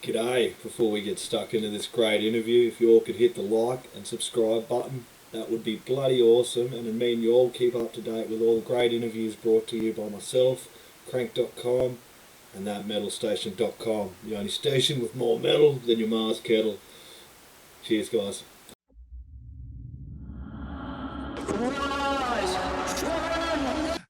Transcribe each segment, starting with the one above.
G'day. Before we get stuck into this great interview, if you all could hit the like and subscribe button, that would be bloody awesome, and it'd mean you all keep up to date with all the great interviews brought to you by myself, crank.com, and thatmetalstation.com. The only station with more metal than your Mars kettle. Cheers, guys.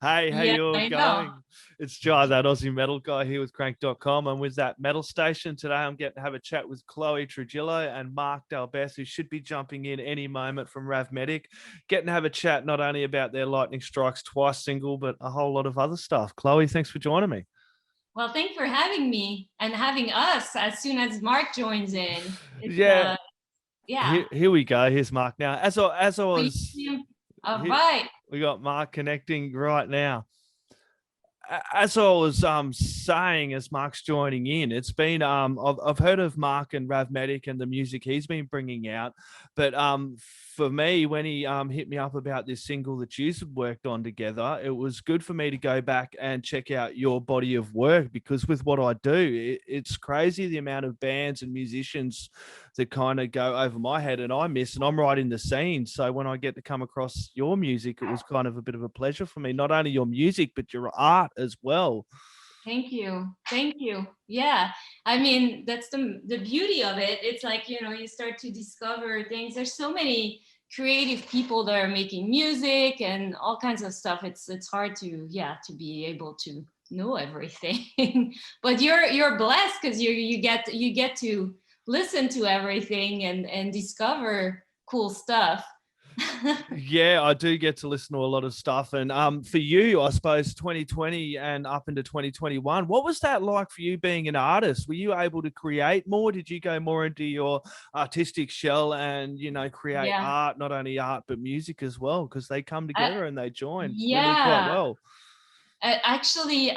Hey, how Yeah, you all I know. going? It's Jai, that Aussie metal guy here with Crank.com. I'm with that metal station today. I'm getting to have a chat with Chloe Trujillo and Mark Dalbeth, who should be jumping in any moment from Rav Medic. Getting to have a chat not only about their Lightning Strikes Twice single, but a whole lot of other stuff. Chloe, thanks for joining me. Well, thanks for having me and having us as soon as Mark joins in. It's Yeah, yeah. here we go. Here's Mark now. As I Oh, you was, see him? All here, right. we got Mark connecting right now. As I was saying, as Mark's joining in, it's been I've heard of Mark and Rav Medic and the music he's been bringing out, but for me, when he hit me up about this single that you've worked on together, it was good for me to go back and check out your body of work, because with what I do, it's crazy the amount of bands and musicians that kind of go over my head and I miss, and I'm right in the scene. So when I get to come across your music, it was kind of a bit of a pleasure for me, not only your music, but your art as well. Thank you. Thank you. Yeah. I mean, that's the beauty of it. It's like, you start to discover things. There's so many creative people that are making music and all kinds of stuff. It's hard to be able to know everything. But you're blessed because you get to listen to everything and discover cool stuff. Yeah, I do get to listen to a lot of stuff. And for you, I suppose 2020 and up into 2021, what was that like for you being an artist? Were you able to create more? Did you go more into your artistic shell and, create Yeah. art, not only art, but music as well? Because they come I, together and they join really quite yeah. well. Actually,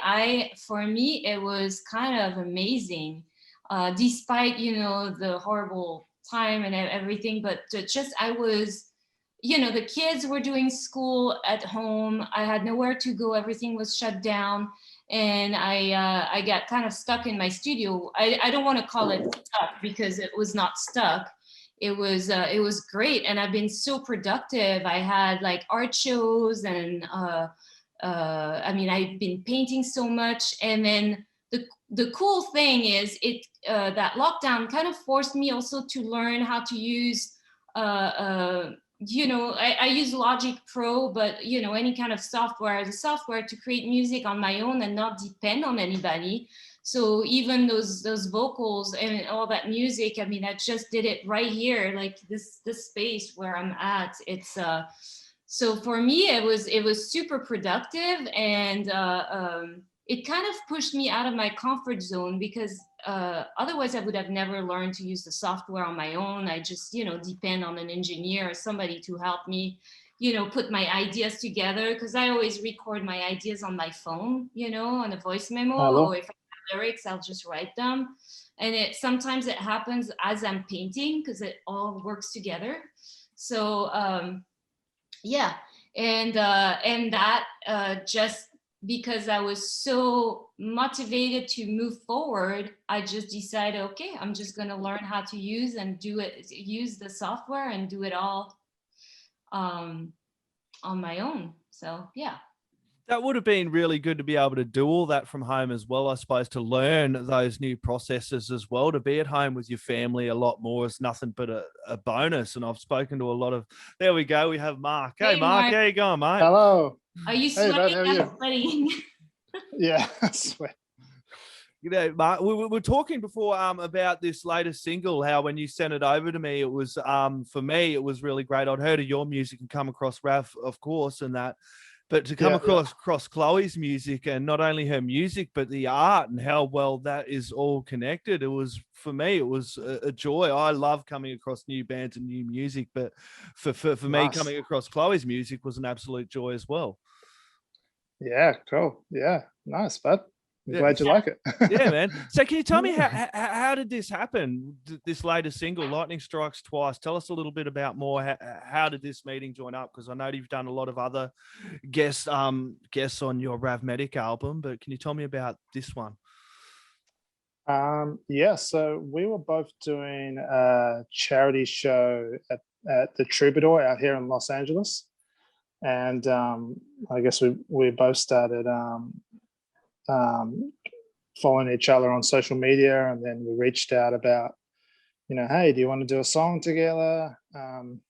for me, it was kind of amazing, despite, the horrible time and everything. But just, I was, the kids were doing school at home. I had nowhere to go. Everything was shut down. And I got kind of stuck in my studio. I don't want to call it stuck because it was not stuck. It was great. And I've been so productive. I had like art shows and, I mean, I've been painting so much, and then the cool thing is that lockdown kind of forced me also to learn how to use. I use Logic Pro, but any kind of software as a software to create music on my own and not depend on anybody. So even those vocals and all that music, I mean, I just did it right here, like this space where I'm at. So for me it was super productive, and it kind of pushed me out of my comfort zone because otherwise I would have never learned to use the software on my own. I just depend on an engineer or somebody to help me put my ideas together, because I always record my ideas on my phone, on a voice memo, Hello. or if I have lyrics I'll just write them. And sometimes it happens as I'm painting because it all works together. So yeah. And that just because I was so motivated to move forward, I just decided, okay, I'm just going to learn how to use the software and do it all um, on my own. So yeah. That would have been really good to be able to do all that from home as well, I suppose, to learn those new processes as well. To be at home with your family a lot more is nothing but a bonus. And I've spoken to a lot of, there we go, we have Mark. Hey, Hey Mark, Mark, how you going, mate? Hello. are you Hey, bud, sweating? how are I'm you? sweating. Yeah, I swear. Mark, we were talking before about this latest single, how when you sent it over to me, it was, for me, it was really great. I'd heard of your music and come across Rav, of course, and that. But to come Yeah. across Chloe's music, and not only her music, but the art and how well that is all connected, it was, for me, it was a joy. I love coming across new bands and new music, but for me, Nice. coming across Chloe's music was an absolute joy as well. Yeah, cool. Yeah, nice, bud. I'm Yeah. glad you like it. Yeah, man. So can you tell me how did this happen? This latest single, Lightning Strikes Twice. Tell us a little bit about more. How did this meeting join up? Because I know you've done a lot of other guests on your Rav Medic album, but can you tell me about this one? Yeah, so we were both doing a charity show at the Troubadour out here in Los Angeles. And I guess we both started following each other on social media, and then we reached out about, hey, do you want to do a song together? And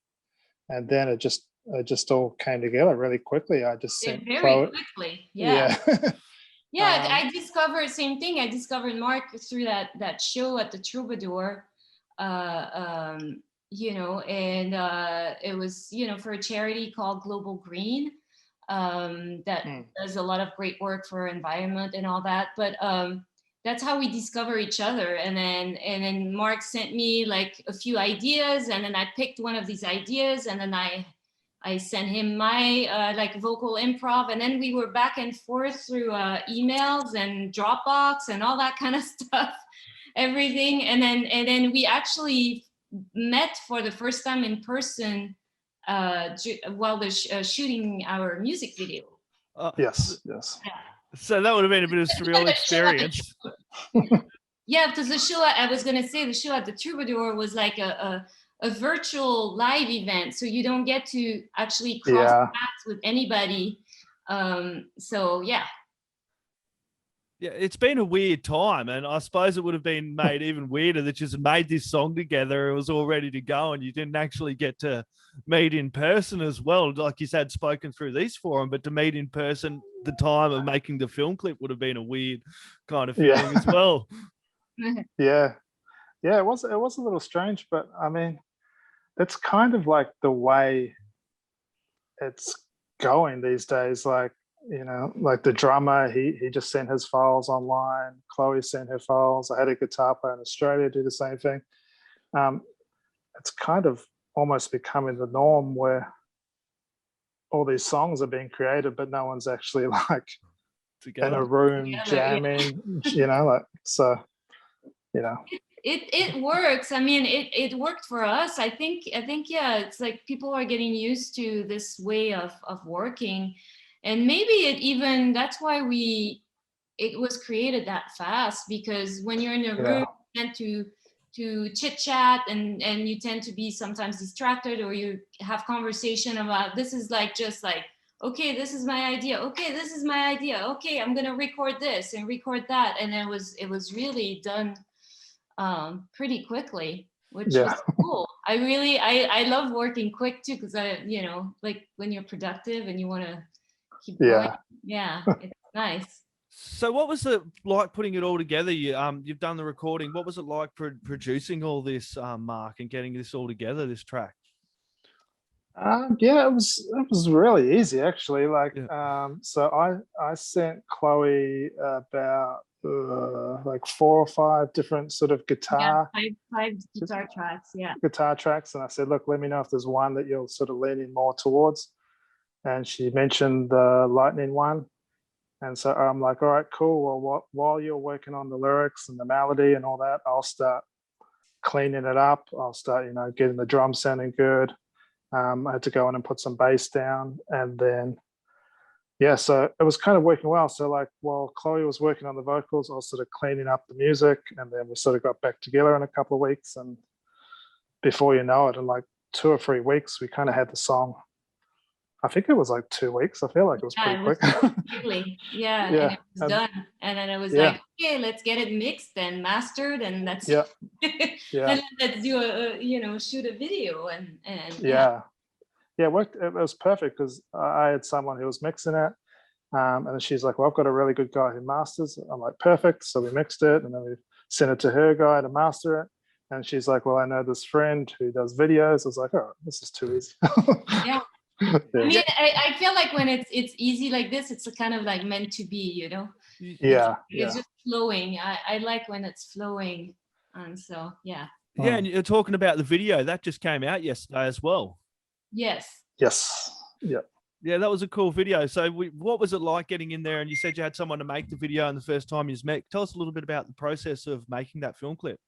then it just all came together really quickly. I just sent very quickly, yeah. Yeah. I discovered same thing. I discovered Mark through that show at the Troubadour, and it was for a charity called Global Green, that does a lot of great work for environment and all that. But that's how we discover each other. And then Mark sent me like a few ideas, and then I picked one of these ideas, and then I sent him my like vocal improv, and then we were back and forth through emails and Dropbox and all that kind of stuff, everything. And then we actually met for the first time in person while they're shooting our music video. Yes. Yeah. So that would have been a bit of a surreal experience. Yeah, because the show, I was going to say, the show at the Troubadour was like a virtual live event. So you don't get to actually cross paths with anybody. So, yeah. Yeah, it's been a weird time, and I suppose it would have been made even weirder that you just made this song together. It was all ready to go, and you didn't actually get to meet in person as well. Like you said, spoken through these forum, but to meet in person, the time of making the film clip would have been a weird kind of feeling as well. Yeah, it was a little strange, but I mean, that's kind of like the way it's going these days. Like, like the drummer, he just sent his files online. Chloe sent her files. I had a guitar player in Australia do the same thing. It's kind of almost becoming the norm where all these songs are being created, but no one's actually like together in a room jamming, like, so, It works. I mean, it worked for us. I think, yeah, it's like people are getting used to this way of working. And maybe that's why it was created that fast, because when you're in a room, you tend to chit chat, and you tend to be sometimes distracted, or you have conversation about, this is like, just like, okay, this is my idea. Okay, this is my idea. Okay, I'm going to record this and record that. And it was really done pretty quickly, which was cool. I love working quick too, because like when you're productive and you want to keep going. Yeah, it's nice. So what was it like putting it all together? You've done the recording. What was it like producing all this, Mark, and getting this all together, this track? Yeah, it was really easy actually. Like, so I sent Chloe about like 4 or 5 different sort of guitar, five guitar tracks, guitar tracks, and I said, look, let me know if there's one that you're sort of leaning more towards. And she mentioned the Lightning one, and so I'm like, all right, cool. Well, while you're working on the lyrics and the melody and all that, I'll start cleaning it up. I'll start, getting the drums sounding good. I had to go in and put some bass down, and then so it was kind of working well. So like while Chloe was working on the vocals, I was sort of cleaning up the music, and then we sort of got back together in a couple of weeks, and before you know it, in like 2 or 3 weeks, we kind of had the song. I think it was like 2 weeks. I feel like it was pretty quick. Quickly. And it was done. And then it was like, okay, let's get it mixed and mastered, and that's and then let's do a shoot a video, and it worked. It was perfect because I had someone who was mixing it, and then she's like, well, I've got a really good guy who masters. I'm like, perfect. So we mixed it, and then we sent it to her guy to master it. And she's like, well, I know this friend who does videos. I was like, oh, this is too easy. I mean, I feel like when it's easy like this, it's kind of like meant to be, It's just flowing. I like when it's flowing, and so and you're talking about the video that just came out yesterday as well. Yes. Yeah, that was a cool video. So what was it like getting in there? And you said you had someone to make the video, and the first time you met. Tell us a little bit about the process of making that film clip.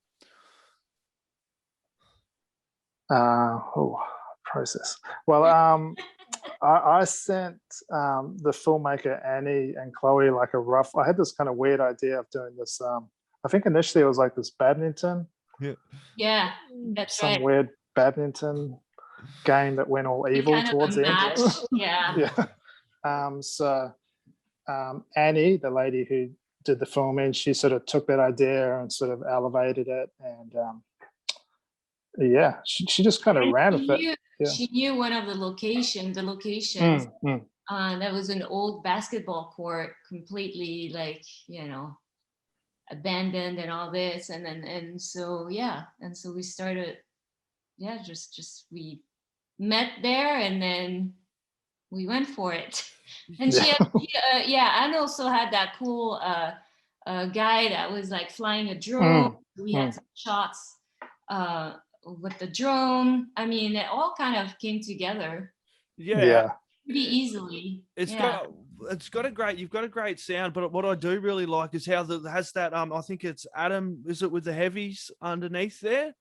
Process. Well, I sent the filmmaker Annie and Chloe like a rough. I had this kind of weird idea of doing this I think initially it was like this badminton, Yeah, that's some right. weird badminton game that went all evil Kind of towards a the match. end. Yeah. Annie, the lady who did the filming, she sort of took that idea and sort of elevated it, and she just kind of And ran with it. she knew one of the locations. That was an old basketball court, completely like, abandoned and all this. And so we started, just we met there and then we went for it. And and also had that cool guy that was like flying a drone. We had some shots with the drone. I mean, it all kind of came together. Pretty easily. You've got a great sound, but what I do really like is how has that I think it's Adam, is it, with the heavies underneath there?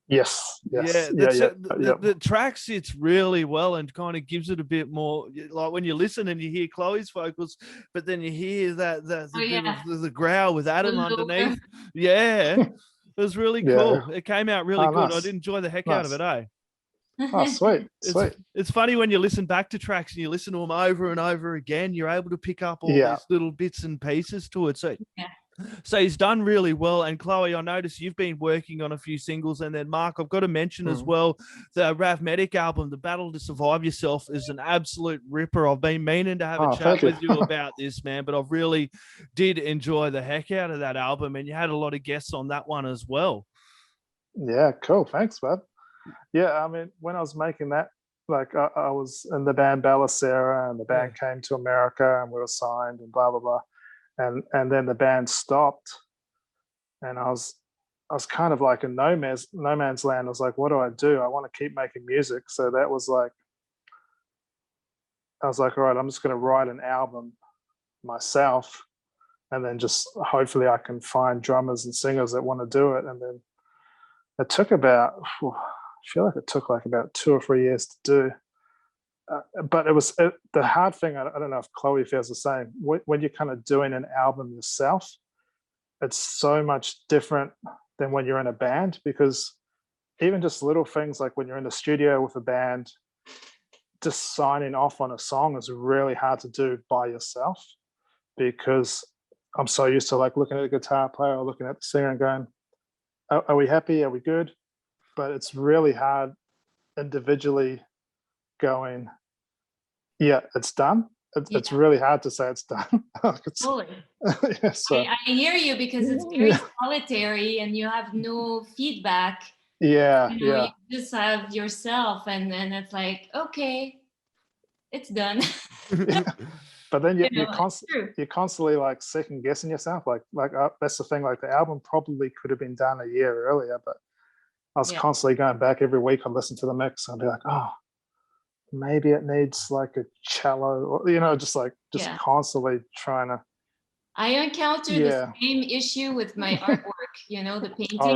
Yes. The track sits really well and kind of gives it a bit more, like when you listen and you hear Chloe's vocals, but then you hear the growl with Adam underneath. It was really cool. It came out really good. Nice. I did enjoy the heck out of it, eh? Oh, sweet. It's funny when you listen back to tracks and you listen to them over and over again, you're able to pick up all these little bits and pieces to it. So he's done really well. And Chloe, I noticed you've been working on a few singles. And then Mark, I've got to mention as well, the Rav Medic album, The Battle to Survive Yourself, is an absolute ripper. I've been meaning to have a chat with you about this, man, but I really did enjoy the heck out of that album. And you had a lot of guests on that one as well. Yeah, cool. Thanks, bud. Yeah, I mean, when I was making that, like I was in the band Bellusira, and the band came to America and we were signed and blah, blah, blah. And then the band stopped, and I was kind of like in no man's land. I was like, what do? I want to keep making music. So that was like, I was like, all right, I'm just going to write an album myself, and then just hopefully I can find drummers and singers that want to do it. And then it took about, I feel like it took like about 2 or 3 years to do. But it was the hard thing. I don't know if Chloe feels the same. When you're kind of doing an album yourself, it's so much different than when you're in a band, because even just little things like when you're in the studio with a band, just signing off on a song is really hard to do by yourself, because I'm so used to like looking at a guitar player or looking at the singer and going, are we happy? Are we good? But it's really hard individually going, it's done. It's really hard to say it's done. Totally. So, I hear you, because it's very solitary and you have no feedback. You just have yourself, and then it's like, okay, it's done. But then you're constantly like second guessing yourself. Like that's the thing. Like the album probably could have been done a year earlier, but I was constantly going back every week. I'd listen to the mix and I'd be like, oh, maybe it needs like a cello, or just constantly trying to. I encountered the same issue with my artwork, the painting. Oh,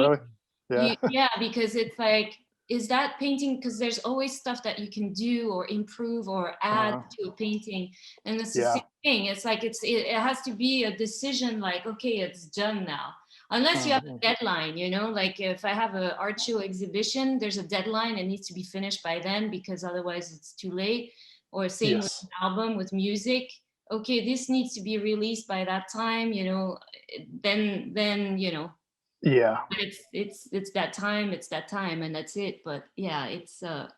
really? Yeah. Because it's like, is that painting, because there's always stuff that you can do or improve or add to a painting, and it's the same thing. It's like it has to be a decision, like, okay, it's done now. Unless you have a deadline, like if I have an art show exhibition, there's a deadline, it needs to be finished by then, because otherwise it's too late. Or same with an album, with music. Okay, this needs to be released by that time, then it's that time, and that's it. But it's so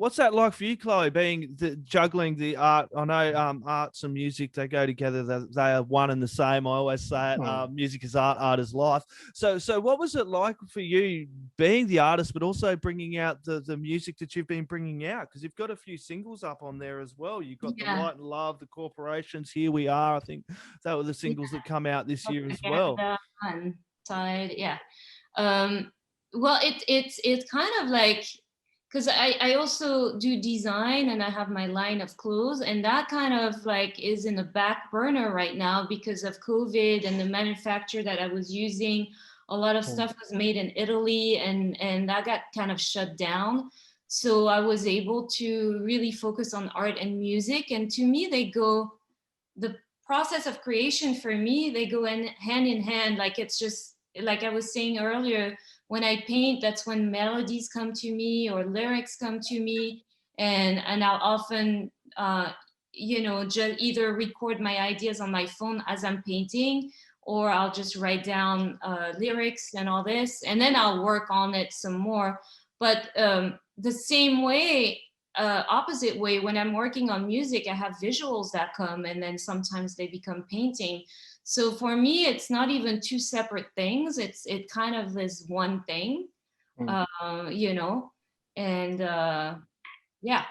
what's that like for you, Chloe, being juggling the art? I know arts and music, they go together. They are one and the same. I always say it. Music is art, art is life. So what was it like for you being the artist, but also bringing out the music that you've been bringing out? Because you've got a few singles up on there as well. You've got The Light and Love, The Corporations, Here We Are. I think that were the singles that come out this year as well. Well, it's kind of like, because I also do design, and I have my line of clothes, and that kind of like is in the back burner right now because of COVID and the manufacturer that I was using. A lot of stuff was made in Italy, and that got kind of shut down. So I was able to really focus on art and music. And to me, the process of creation for me, they go hand in hand. Like it's just like I was saying earlier, when I paint, that's when melodies come to me or lyrics come to me, and I'll often just either record my ideas on my phone as I'm painting, or I'll just write down lyrics and all this, and then I'll work on it some more. But the same way, opposite way, when I'm working on music, I have visuals that come, and then sometimes they become painting. So for me, it's not even two separate things. It kind of is one thing, and yeah.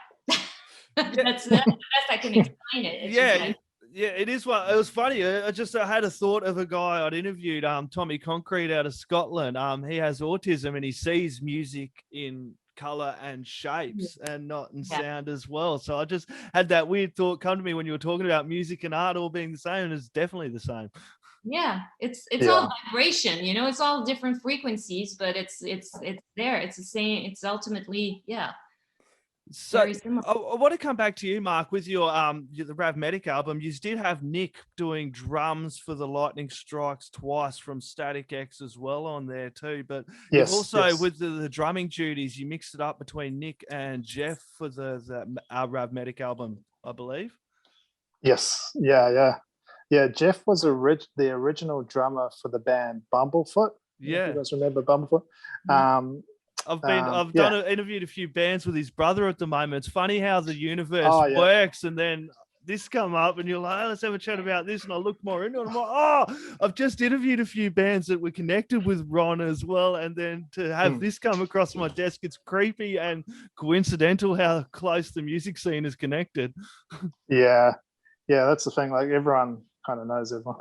That's the best I can explain it. It's just like, yeah, it is. It was funny. I had a thought of a guy I'd interviewed, Tommy Concrete out of Scotland. He has autism and he sees music in color and shapes and not in sound as well. So I just had that weird thought come to me when you were talking about music and art all being the same, and it's definitely the same. Yeah, it's all vibration, it's all different frequencies, but it's there. It's the same. It's ultimately, So very similar. I want to come back to you, Mark, with your the Rav Medic album. You did have Nick doing drums for the Lightning Strikes twice from Static X as well on there too. But you've also with the drumming duties, you mixed it up between Nick and Jeff for the Rav Medic album, I believe. Yes, yeah. Jeff was the original drummer for the band Bumblefoot. Yeah, you guys remember Bumblefoot? I've interviewed a few bands with his brother at the moment. It's funny how the universe works, and then this come up, and you're like, let's have a chat about this. And I look more into it. I'm like, I've just interviewed a few bands that were connected with Ron as well, and then to have this come across my desk, it's creepy and coincidental how close the music scene is connected. Yeah, that's the thing. Like everyone kind of knows everyone,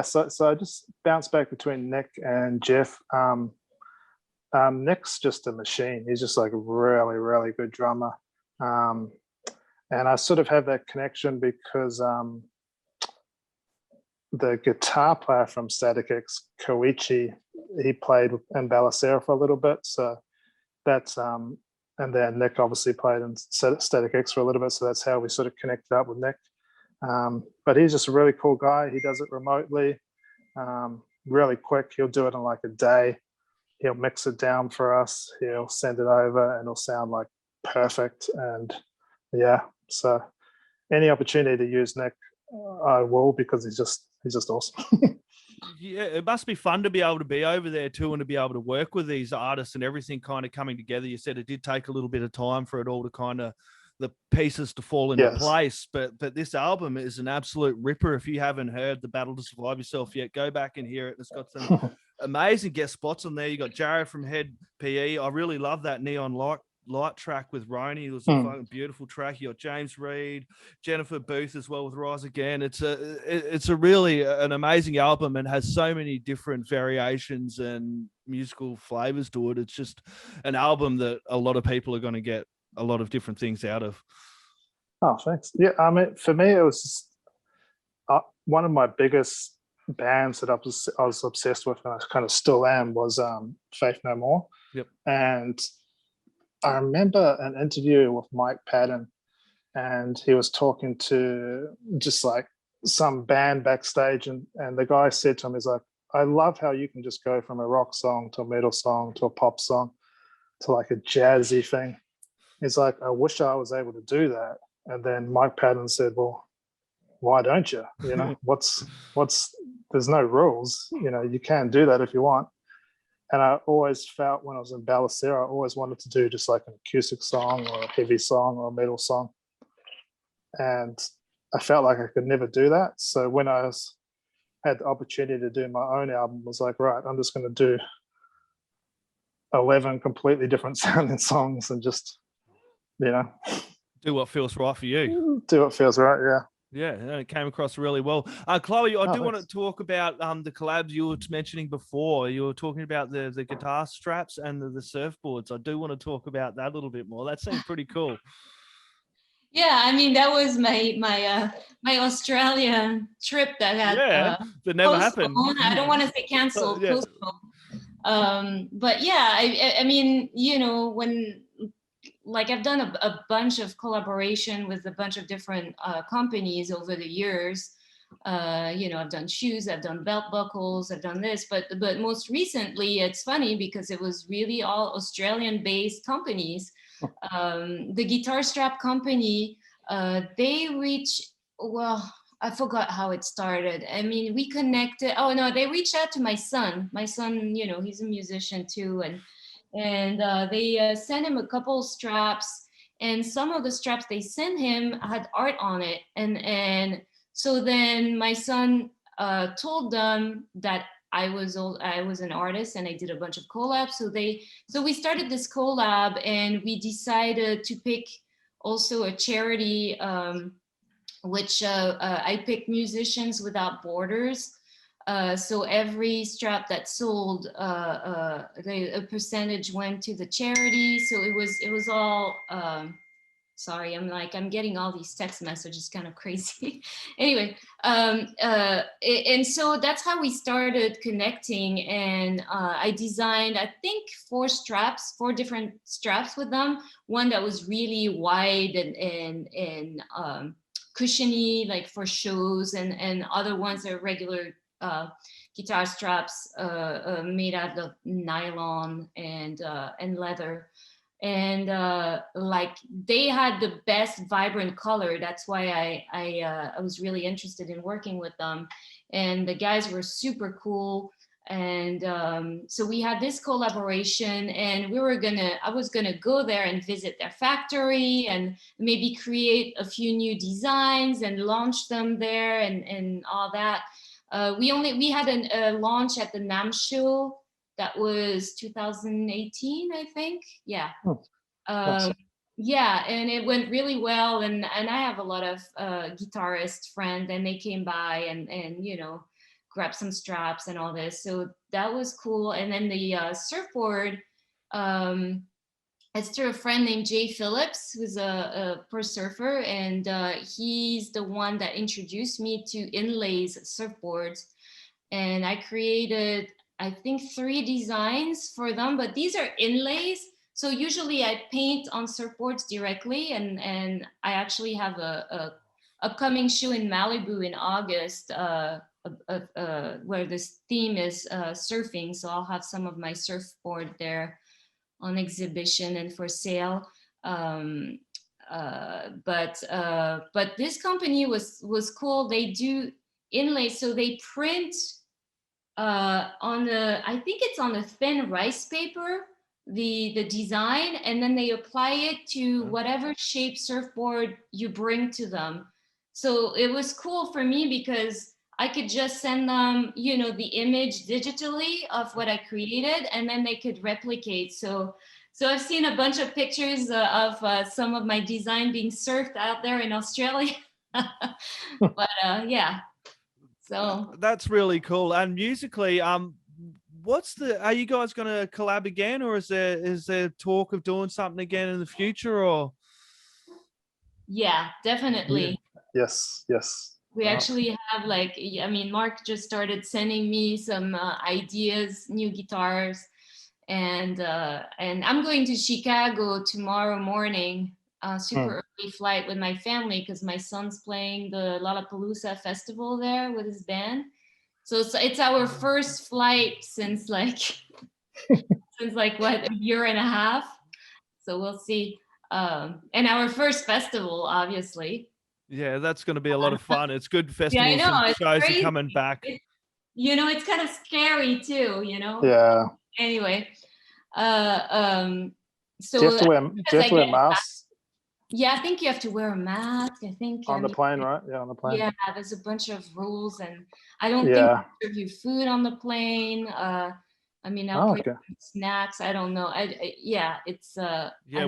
So I just bounced back between Nick and Jeff. Nick's just a machine. He's just like a really, really good drummer. And I sort of have that connection because the guitar player from Static X, Koichi, he played in Bellusira for a little bit. So that's and then Nick obviously played in Static X for a little bit. So that's how we sort of connected up with Nick. But he's just a really cool guy. He does it remotely, really quick. He'll do it in like a day. He'll mix it down for us. He'll send it over and it'll sound like perfect. And so any opportunity to use Nick, I will, because he's just awesome. Yeah, it must be fun to be able to be over there too, and to be able to work with these artists and everything kind of coming together. You said it did take a little bit of time for it all to kind of the pieces to fall into place, but this album is an absolute ripper. If you haven't heard The Battle to Survive Yourself yet, go back and hear it. It's got some amazing guest spots on there. You got Jared from Head PE. I really love that Neon Light track with Roni. It was a fucking beautiful track. You got James Reed, Jennifer Booth as well with Rise Again. It's a really an amazing album and has so many different variations and musical flavors to it. It's just an album that a lot of people are going to get a lot of different things out of. Oh, thanks. Yeah, I mean, for me, it was one of my biggest bands that I was obsessed with, and I kind of still am, was Faith No More. Yep. And I remember an interview with Mike Patton, and he was talking to just like some band backstage, and the guy said to him, he's like, I love how you can just go from a rock song to a metal song to a pop song to like a jazzy thing. He's like, I wish I was able to do that. And then Mike Patton said, well, why don't you? You know, there's no rules. You know, you can do that if you want. And I always felt when I was in Bellusira, I always wanted to do just like an acoustic song or a heavy song or a metal song. And I felt like I could never do that. So when I had the opportunity to do my own album, I was like, right, I'm just going to do 11 completely different sounding songs and just, you know, do what feels right for you. Do what feels right, yeah. Yeah, and it came across really well. Chloe, I do want to talk about the collabs you were mentioning before. You were talking about the guitar straps and the surfboards. I do want to talk about that a little bit more. That seemed pretty cool. Yeah, I mean, that was my Australia trip that had that never happened. I don't want to say canceled, postponed. But yeah, I mean, you know, when like I've done a bunch of collaboration with a bunch of different companies over the years. I've done shoes, I've done belt buckles, I've done this, but most recently, it's funny because it was really all Australian-based companies. The guitar strap company, they I forgot how it started. I mean, we connected. Oh no, they reached out to my son. My son, he's a musician too, and they sent him a couple straps, and some of the straps they sent him had art on it, and so then my son told them that I was an artist and I did a bunch of collabs. So we started this collab, and we decided to pick also a charity, which I picked Musicians Without Borders. So every strap that sold, a percentage went to the charity. So it was all. Sorry, I'm getting all these text messages, kind of crazy. Anyway, and so that's how we started connecting. And I designed, I think, 4 different straps with them. One that was really wide and cushiony, like for shows, and other ones are regular guitar straps made out of nylon and leather. And like they had the best vibrant color. That's why I was really interested in working with them. And the guys were super cool. And so we had this collaboration, and I was gonna go there and visit their factory and maybe create a few new designs and launch them there and all that. We had a launch at the NAMM show. That was 2018, I think. Yeah. Yeah, and it went really well. And I have a lot of guitarist friends, and they came by and grabbed some straps and all this. So that was cool. And then the surfboard, it's through a friend named Jay Phillips, who's a pro surfer, and he's the one that introduced me to inlays surfboards. And I created, I think, 3 designs for them, but these are inlays. So usually I paint on surfboards directly, and I actually have a upcoming show in Malibu in August, where this theme is surfing. So I'll have some of my surfboard there on exhibition and for sale. But this company was cool. They do inlays, so they print I think it's on a thin rice paper, the design, and then they apply it to whatever shape surfboard you bring to them. So it was cool for me because I could just send them, the image digitally of what I created, and then they could replicate. So I've seen a bunch of pictures of some of my design being surfed out there in Australia. But yeah. So that's really cool. And musically, are you guys going to collab again, or is there talk of doing something again in the future? Or yeah, definitely. Yes. We actually have Mark just started sending me some ideas, new guitars, and I'm going to Chicago tomorrow morning, super early flight with my family because my son's playing the Lollapalooza festival there with his band. So it's our first flight since a year and a half. So we'll see. And our first festival, obviously. Yeah, that's going to be a lot of fun. It's good festivals yeah, I know. and shows crazy. are coming back. It's kind of scary too, Yeah. Anyway, so do you have to wear masks? Yeah, I think you have to wear a mask. I think on the plane, right? Yeah, on the plane. Yeah, there's a bunch of rules, and I don't think they serve you food on the plane. I'll bring snacks. I don't know. It's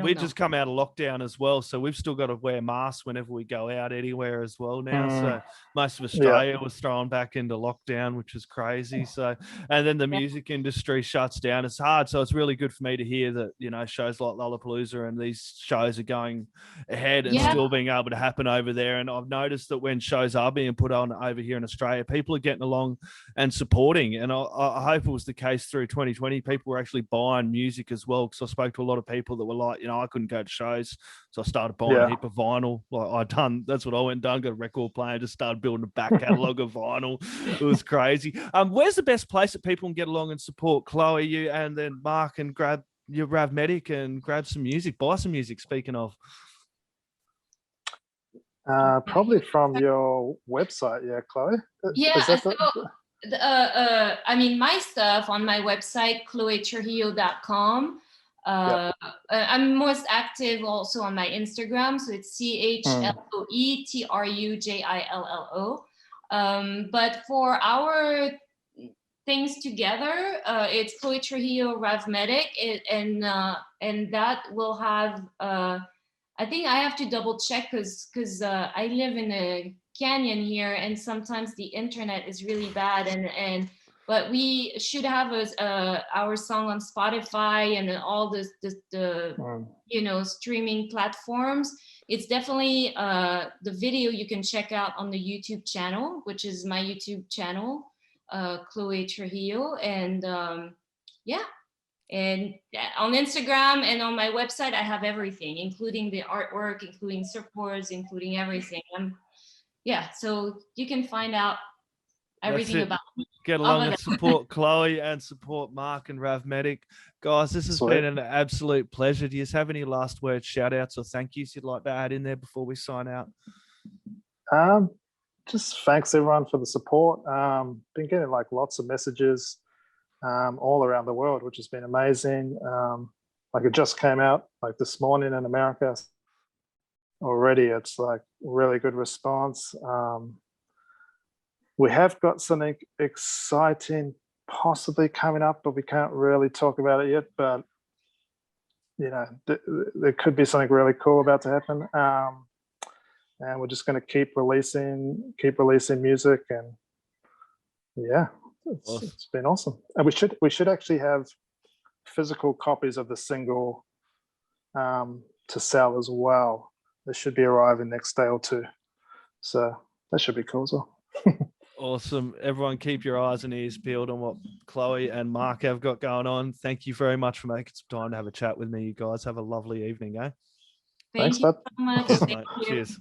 we just come out of lockdown as well, so we've still got to wear masks whenever we go out anywhere as well now. So most of Australia was thrown back into lockdown, which is crazy. So, and then the music industry shuts down. It's hard, so it's really good for me to hear that shows like Lollapalooza and these shows are going ahead and still being able to happen over there. And I've noticed that when shows are being put on over here in Australia, people are getting along and supporting, and I hope it was the case through through 2020, people were actually buying music as well. Because I spoke to a lot of people that were like, I couldn't go to shows, so I started buying a heap of vinyl. That's what I went and done. Got a record player, just started building a back catalogue of vinyl. It was crazy. Where's the best place that people can get along and support Chloe, you, and then Mark, and grab your Rav Medic and grab some music, buy some music? Speaking of. Probably from your website, Chloe. Yeah, I mean, my stuff on my website, chloetrujillo.com. I'm most active also on my Instagram, so it's CHLOETRUJILLO. But for our things together, it's Chloe Trujillo Rav Medic, and that will have. I think I have to double check because I live in a canyon here, and sometimes the internet is really bad. But we should have our song on Spotify and all the streaming platforms. It's definitely the video you can check out on the YouTube channel, which is my YouTube channel, Chloe Trujillo, and And on Instagram and on my website, I have everything, including the artwork, including supports, including everything. So you can find out everything about me. Get along and support Chloe and support Mark and Rav Medic. Guys, this has been an absolute pleasure. Do you have any last words, shout outs, or thank yous you'd like to add in there before we sign out? Just thanks everyone for the support. Been getting lots of messages all around the world, which has been amazing. It just came out this morning in America. Already it's really good response. We have got something exciting possibly coming up, but we can't really talk about it yet. But there could be something really cool about to happen. And we're just going to keep releasing music, and it's been awesome. And we should actually have physical copies of the single to sell as well. They should be arriving next day or two, so that should be cool as well. Awesome. Everyone keep your eyes and ears peeled on what Chloe and Mark have got going on. Thank you very much for making some time to have a chat with me. You guys have a lovely evening, eh? Thank you bud. so much. Cheers, Thank mate. you. Cheers.